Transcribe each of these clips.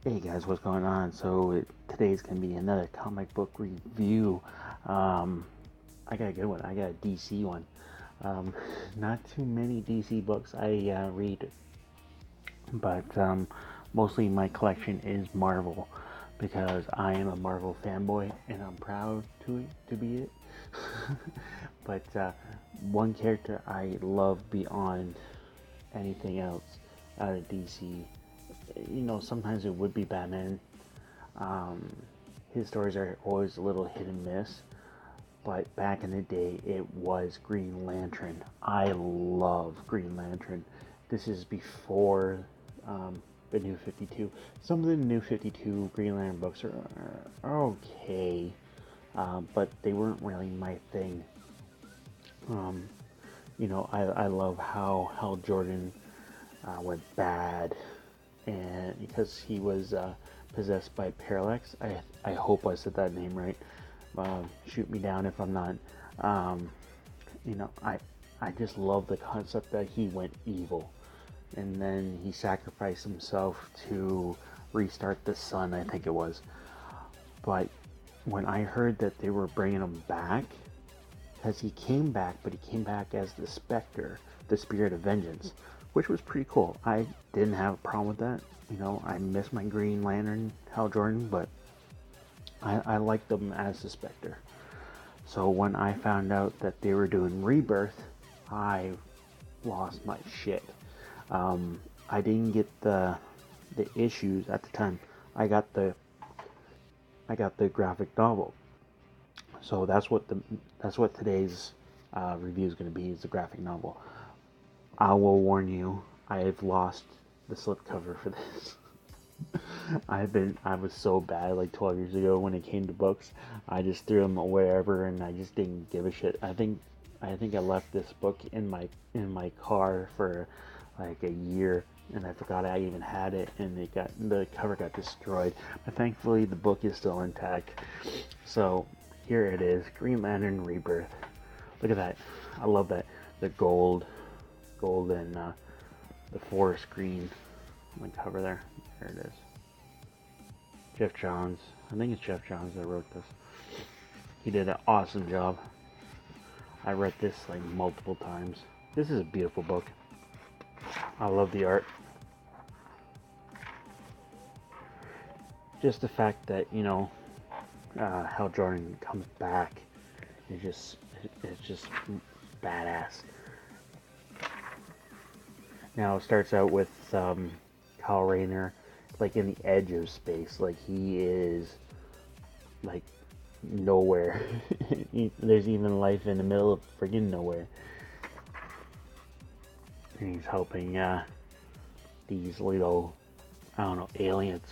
Hey guys, what's going on? Today's gonna be another comic book review. Um, I got a good one. I got a DC one. Um, Not too many DC books I read, but mostly my collection is Marvel because I am a Marvel fanboy and I'm proud to be it. But one character I love beyond anything else out of DC, sometimes it would be Batman. Um, his stories are always a little hit and miss, but back in the day, it was Green Lantern. I love Green Lantern. This is before the New 52. Some of the New 52 Green Lantern books are okay, but they weren't really my thing. Um, I love how Hal Jordan went bad, and because he was possessed by Parallax. I hope I said that name right. Shoot me down if I'm not. Um, you know, I I just love the concept that he went evil, and then he sacrificed himself to restart the sun. I think it was. But when I heard that they were bringing him back, because he came back, but he came back as the Spectre, the Spirit of Vengeance, which was pretty cool. I didn't have a problem with that. I miss my Green Lantern, Hal Jordan, but I liked them as the Spectre. So when I found out that they were doing Rebirth, I lost my shit. I didn't get the issues at the time. I got the I got the graphic novel. So that's what today's review is going to be, is the graphic novel. I will warn you, I have lost the slipcover for this. I was so bad like 12 years ago when it came to books. I just threw them wherever and I just didn't give a shit. I think I left this book in my car for like a year and I forgot I even had it, and the cover got destroyed. But thankfully the book is still intact. So here it is, Green Lantern Rebirth. Look at that. I love that. The gold and the forest green on the cover there. There it is. Jeff Johns. I think it's Jeff Johns that wrote this. He did an awesome job. I read this like multiple times. This is a beautiful book. I love the art. Just the fact that Hal Jordan comes back is just badass. Now it starts out with Kyle Rayner, like in the edge of space, like he is like nowhere. There's even life in the middle of friggin' nowhere, and he's helping these little, I don't know, aliens.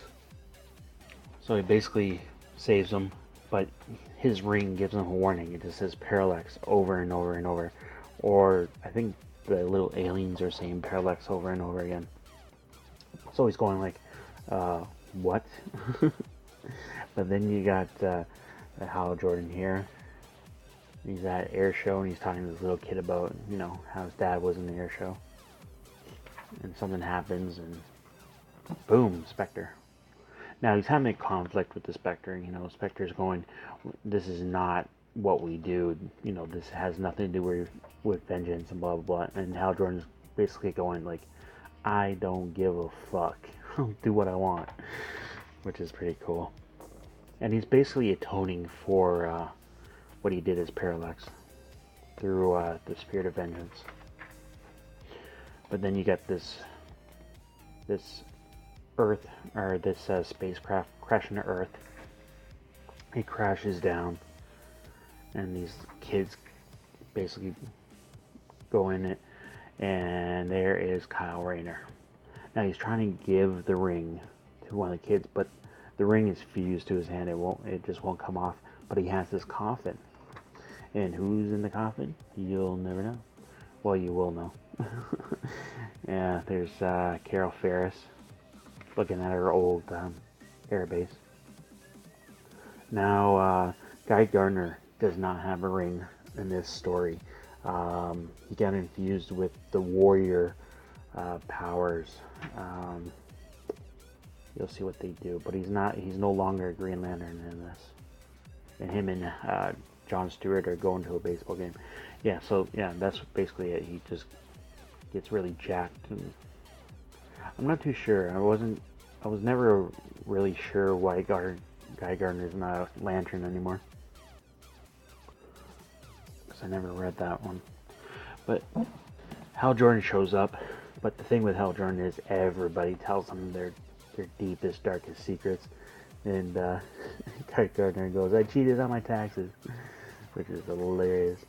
So he basically saves them, but his ring gives him a warning. It just says parallax over and over and over, or I think the little aliens are saying parallax over and over again. So he's going like, what? But then you got Hal Jordan here. He's at air show and he's talking to this little kid about, how his dad was in the air show. And something happens and boom, Spectre. Now he's having a conflict with the Spectre. Spectre's going, this is not what we do. This has nothing to do with vengeance and blah blah blah. And Hal Jordan's basically going like, I don't give a fuck. I'll do what I want, which is pretty cool. And he's basically atoning for what he did as Parallax through the Spirit of Vengeance. But then you get this Earth, or this spacecraft crashing to Earth. It crashes down, and these kids basically go in it, and there is Kyle Rayner. Now he's trying to give the ring to one of the kids, but the ring is fused to his hand. It just won't come off. But he has this coffin, and who's in the coffin? You'll never know. Well, you will know. Yeah, there's Carol Ferris looking at her old airbase. Now, Guy Gardner does not have a ring in this story. He got infused with the warrior powers. you'll see what they do. But he's no longer a Green Lantern in this. And him and John Stewart are going to a baseball game. Yeah, so yeah, that's basically it. He just gets really jacked, and I'm not too sure. I was never really sure why Guy Gardner's not a Lantern anymore, because I never read that one. But Hal Jordan shows up. But the thing with Hal Jordan is everybody tells him their deepest, darkest secrets. And Guy Gardner goes, "I cheated on my taxes," which is hilarious.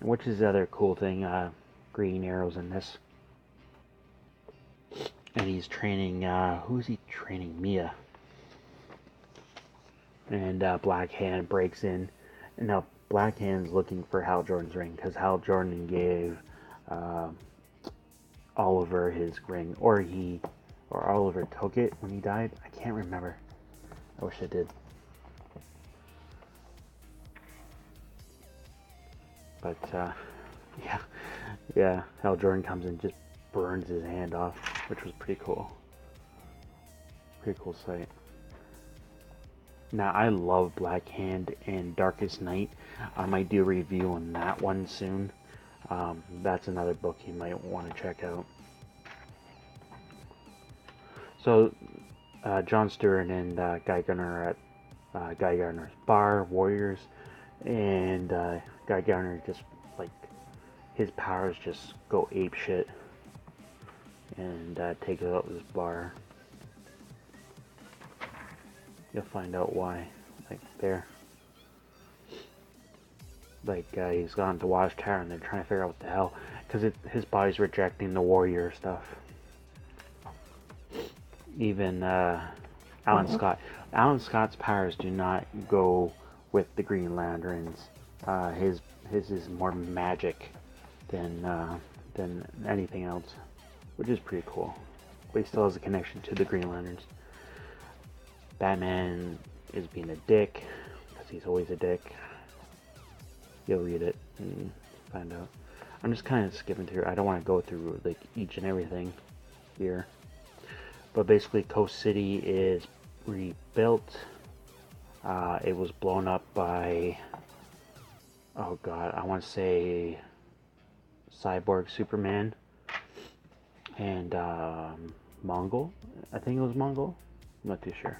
Which is the other cool thing. Green Arrow's in this. And he's training, who's he training? Mia. And Black Hand breaks in. And now Black Hand's looking for Hal Jordan's ring, because Hal Jordan gave Oliver his ring. Or Oliver took it when he died. I can't remember. I wish I did. But, yeah, Hal Jordan comes in and just burns his hand off, which was pretty cool. Pretty cool sight. Now, I love Black Hand and Darkest Night. I might do a review on that one soon. That's another book you might want to check out. So, John Stewart and Guy Gardner are at Guy Gardner's bar, Warriors, and Guy Gardner just, like, his powers just go ape shit, and takes out this bar. You'll find out why, like, there. Like, he's gone to Watchtower, and they're trying to figure out what the hell, because his body's rejecting the Warrior stuff. Even Alan Scott. Alan Scott's powers do not go with the Green Lanterns. His is more magic than anything else, which is pretty cool. But he still has a connection to the Green Lanterns. Batman is being a dick, because he's always a dick. You'll read it and find out. I'm just kind of skipping through. I don't want to go through like each and everything here. But basically, Coast City is rebuilt. It was blown up by, oh god, I want to say Cyborg Superman and Mongol. I think it was Mongol. I'm not too sure.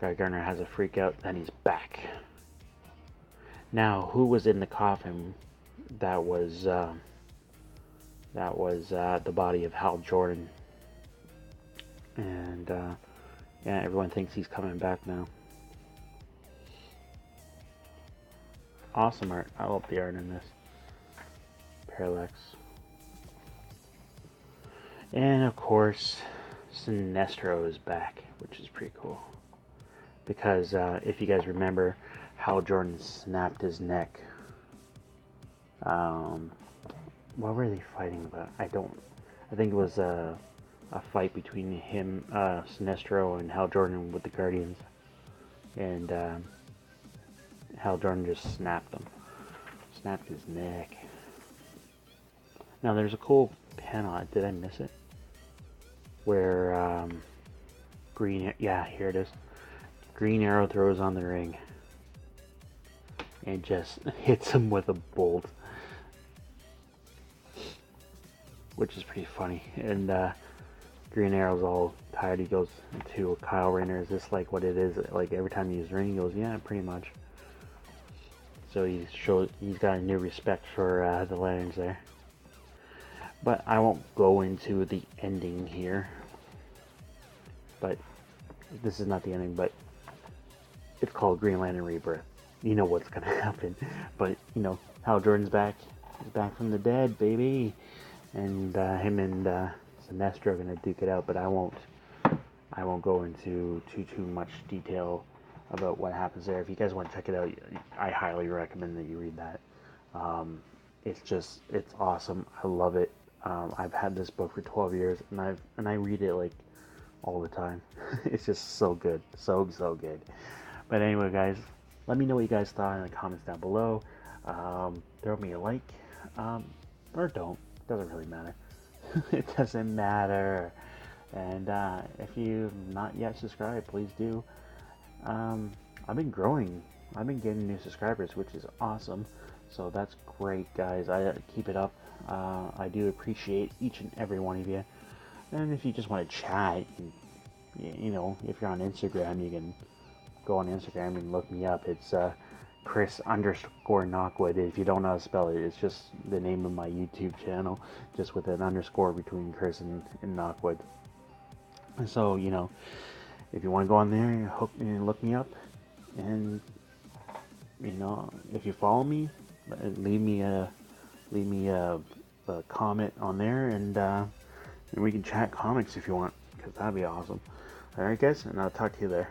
Guy Gardner has a freak out, then he's back. Now, who was in the coffin? That was the body of Hal Jordan. And yeah, everyone thinks he's coming back now. Awesome art. I love the art in this. Parallax. And of course, Sinestro is back, which is pretty cool. Because if you guys remember, Hal Jordan snapped his neck. What were they fighting about? I think it was a fight between him, Sinestro, and Hal Jordan with the Guardians. And Hal Jordan just snapped him. Snapped his neck. Now there's a cool panel. Did I miss it? Where yeah, here it is. Green Arrow throws on the ring and just hits him with a bolt, which is pretty funny. And Green Arrow's all tired. He goes to Kyle Rayner, "Is this like what it is? Like every time you use ring?" He goes, "Yeah, pretty much." So he's got a new respect for the Lanterns there. But I won't go into the ending here. But this is not the ending, but it's called Green Lantern Rebirth. You know what's gonna happen. But you know, Hal Jordan's back. He's back from the dead, baby. And him and Sinestro are gonna duke it out. But I won't go into too much detail about what happens there. If you guys want to check it out, I highly recommend that you read that. It's awesome. I love it. I've had this book for 12 years, and I read it like all the time. It's just so good, so good. But anyway, guys, let me know what you guys thought in the comments down below. Throw me a like, or don't. Doesn't really matter. It doesn't matter. And if you've not yet subscribed, please do. I've been growing. I've been getting new subscribers, which is awesome. So that's great, guys. I keep it up. I do appreciate each and every one of you. And if you just want to chat, if you're on Instagram, you can go on Instagram and look me up. It's Chris_Knockwood. If you don't know how to spell it, it's just the name of my YouTube channel, just with an underscore between Chris and Knockwood. And so, if you want to go on there and look me up, and if you follow me, leave me a comment on there, and we can chat comics if you want, because that'd be awesome. All right, guys, and I'll talk to you there.